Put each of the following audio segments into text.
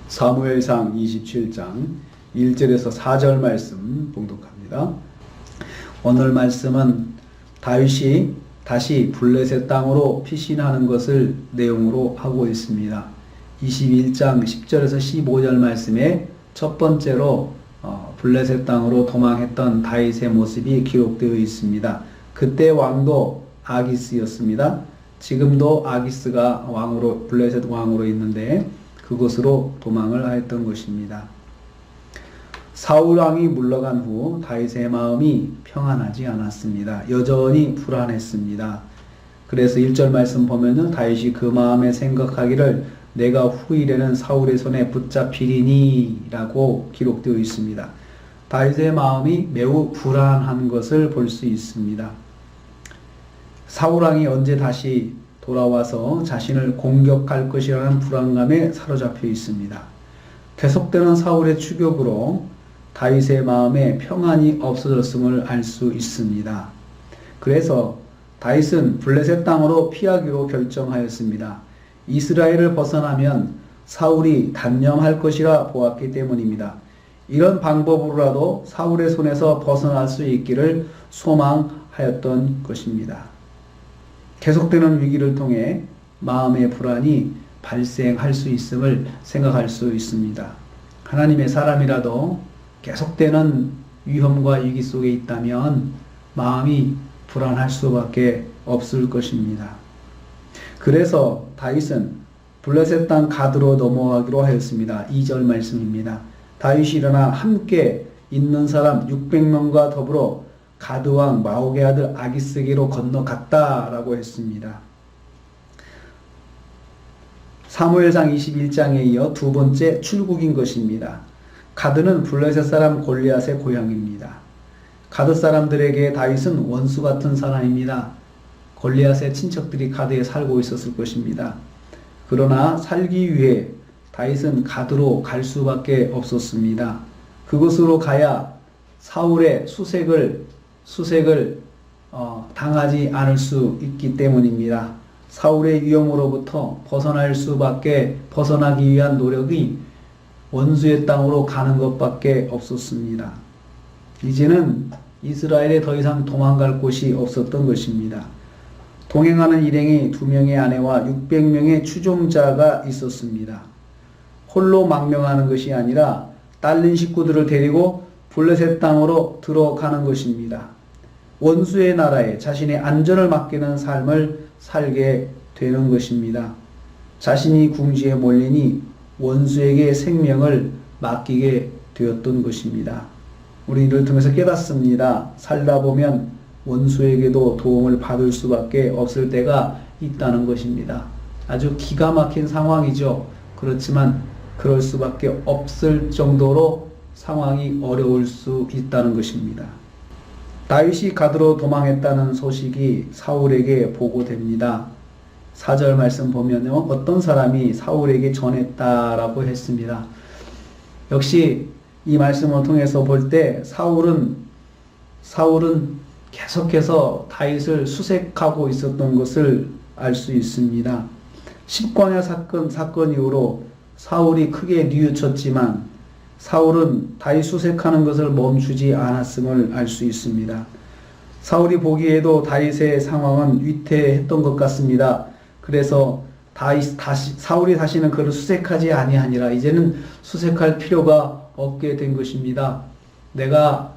사무엘상 27장 1절에서 4절 말씀 봉독합니다. 오늘 말씀은 다윗이 다시 블레셋 땅으로 피신하는 것을 내용으로 하고 있습니다. 21장 10절에서 15절 말씀에 첫 번째로 블레셋 땅으로 도망했던 다윗의 모습이 기록되어 있습니다. 그때 왕도 아기스였습니다. 지금도 아기스가 왕으로 블레셋 왕으로 있는데 그곳으로 도망을 하였던 것입니다. 사울 왕이 물러간 후 다윗의 마음이 평안하지 않았습니다. 여전히 불안했습니다. 그래서 1절 말씀 보면은 다윗이 그 마음에 생각하기를 내가 후일에는 사울의 손에 붙잡히리니 라고 기록되어 있습니다. 다윗의 마음이 매우 불안한 것을 볼 수 있습니다. 사울 왕이 언제 다시 돌아와서 자신을 공격할 것이라는 불안감에 사로잡혀 있습니다. 계속되는 사울의 추격으로 다윗의 마음에 평안이 없어졌음을 알 수 있습니다. 그래서 다윗은 블레셋 땅으로 피하기로 결정하였습니다. 이스라엘을 벗어나면 사울이 단념할 것이라 보았기 때문입니다. 이런 방법으로라도 사울의 손에서 벗어날 수 있기를 소망하였던 것입니다. 계속되는 위기를 통해 마음의 불안이 발생할 수 있음을 생각할 수 있습니다. 하나님의 사람이라도 계속되는 위험과 위기 속에 있다면 마음이 불안할 수밖에 없을 것입니다. 그래서 다윗은 블레셋 땅 가드로 넘어가기로 하였습니다. 2절 말씀입니다. 다윗이 일어나 함께 있는 사람 600명과 더불어 가드왕 마옥의 아들 아기스에게로 건너갔다라고 했습니다. 사무엘상 21장에 이어 두 번째 출국인 것입니다. 가드는 블레셋 사람 골리앗의 고향입니다. 가드 사람들에게 다윗은 원수 같은 사람입니다. 골리앗의 친척들이 가드에 살고 있었을 것입니다. 그러나 살기 위해 다윗은 가드로 갈 수밖에 없었습니다. 그곳으로 가야 사울의 수색을 당하지 않을 수 있기 때문입니다. 사울의 위험으로부터 벗어나기 위한 노력이 원수의 땅으로 가는 것밖에 없었습니다. 이제는 이스라엘에 더 이상 도망갈 곳이 없었던 것입니다. 동행하는 일행이 2명의 아내와 600명의 추종자가 있었습니다. 홀로 망명하는 것이 아니라 딸린 식구들을 데리고 블레셋 땅으로 들어가는 것입니다. 원수의 나라에 자신의 안전을 맡기는 삶을 살게 되는 것입니다. 자신이 궁지에 몰리니 원수에게 생명을 맡기게 되었던 것입니다. 우리 이를 통해서 깨닫습니다. 살다 보면 원수에게도 도움을 받을 수밖에 없을 때가 있다는 것입니다. 아주 기가 막힌 상황이죠. 그렇지만 그럴 수밖에 없을 정도로 상황이 어려울 수 있다는 것입니다. 다윗이 가드로 도망했다는 소식이 사울에게 보고됩니다. 4절 말씀 보면 어떤 사람이 사울에게 전했다라고 했습니다. 역시 이 말씀을 통해서 볼 때 사울은 계속해서 다윗을 수색하고 있었던 것을 알 수 있습니다. 10광야 사건 이후로 사울이 크게 뉘우쳤지만 사울은 다윗 수색하는 것을 멈추지 않았음을 알 수 있습니다. 사울이 보기에도 다윗의 상황은 위태했던 것 같습니다. 그래서 사울이 다시는 그를 수색하지 아니하니라. 이제는 수색할 필요가 없게 된 것입니다. 내가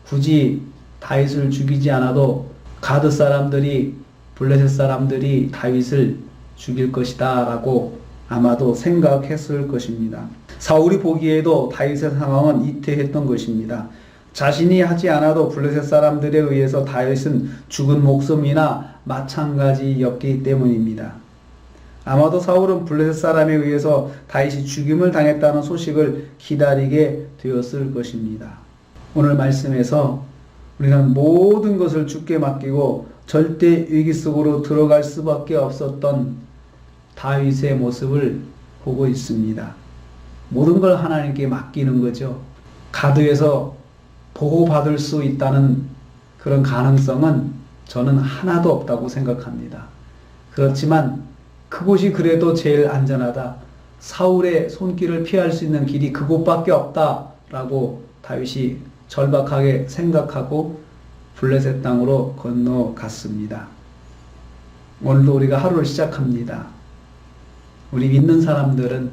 굳이 다윗을 죽이지 않아도 가드 사람들이 블레셋 사람들이 다윗을 죽일 것이다 라고 아마도 생각했을 것입니다. 사울이 보기에도 다윗의 상황은 위태했던 것입니다. 자신이 하지 않아도 블레셋 사람들에 의해서 다윗은 죽은 목숨이나 마찬가지였기 때문입니다. 아마도 사울은 블레셋 사람에 의해서 다윗이 죽임을 당했다는 소식을 기다리게 되었을 것입니다. 오늘 말씀에서 우리는 모든 것을 주께 맡기고 절대 위기 속으로 들어갈 수밖에 없었던 다윗의 모습을 보고 있습니다. 모든 걸 하나님께 맡기는 거죠. 가드에서 보호받을 수 있다는 그런 가능성은 저는 하나도 없다고 생각합니다. 그렇지만 그곳이 그래도 제일 안전하다. 사울의 손길을 피할 수 있는 길이 그곳밖에 없다라고 다윗이 절박하게 생각하고 블레셋 땅으로 건너갔습니다. 오늘도 우리가 하루를 시작합니다. 우리 믿는 사람들은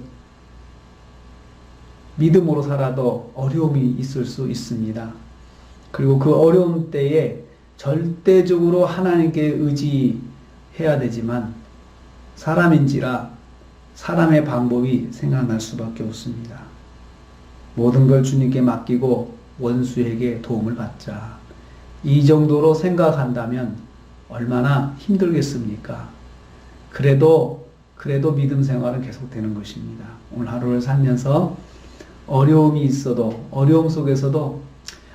믿음으로 살아도 어려움이 있을 수 있습니다. 그리고 그 어려움 때에 절대적으로 하나님께 의지해야 되지만 사람인지라 사람의 방법이 생각날 수밖에 없습니다. 모든 걸 주님께 맡기고 원수에게 도움을 받자. 이 정도로 생각한다면 얼마나 힘들겠습니까? 그래도 믿음 생활은 계속되는 것입니다. 오늘 하루를 살면서 어려움이 있어도 어려움 속에서도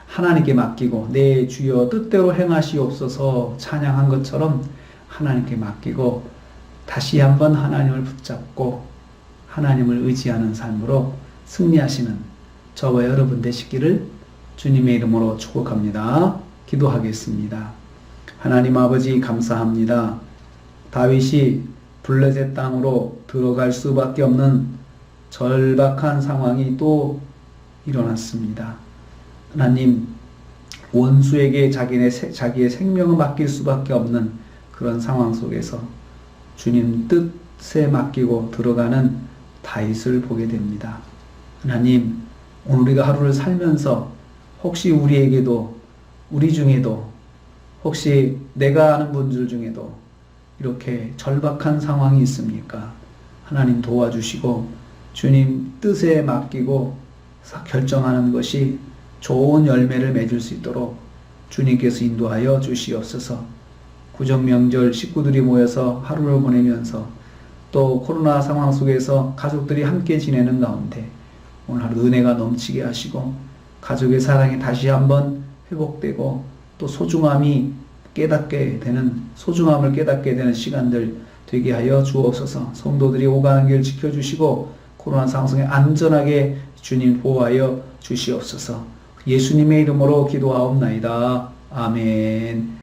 하나님께 맡기고 내 주여 뜻대로 행하시옵소서 찬양한 것처럼 하나님께 맡기고 다시 한번 하나님을 붙잡고 하나님을 의지하는 삶으로 승리하시는 저와 여러분 되시기를 주님의 이름으로 축복합니다. 기도하겠습니다. 하나님 아버지 감사합니다. 다윗이 블레셋 땅으로 들어갈 수밖에 없는 절박한 상황이 또 일어났습니다. 하나님, 원수에게 자기의 생명을 맡길 수밖에 없는 그런 상황 속에서 주님 뜻에 맡기고 들어가는 다윗을 보게 됩니다. 하나님, 오늘 우리가 하루를 살면서 혹시 우리에게도, 우리 중에도, 혹시 내가 아는 분들 중에도 이렇게 절박한 상황이 있습니까? 하나님 도와주시고 주님 뜻에 맡기고 결정하는 것이 좋은 열매를 맺을 수 있도록 주님께서 인도하여 주시옵소서. 구정명절 식구들이 모여서 하루를 보내면서 또 코로나 상황 속에서 가족들이 함께 지내는 가운데 오늘 하루 은혜가 넘치게 하시고 가족의 사랑이 다시 한번 회복되고 또 소중함을 깨닫게 되는 시간들 되게 하여 주옵소서. 성도들이 오가는 길 지켜주시고 코로나 상황 속에 안전하게 주님 보호하여 주시옵소서. 예수님의 이름으로 기도하옵나이다. 아멘.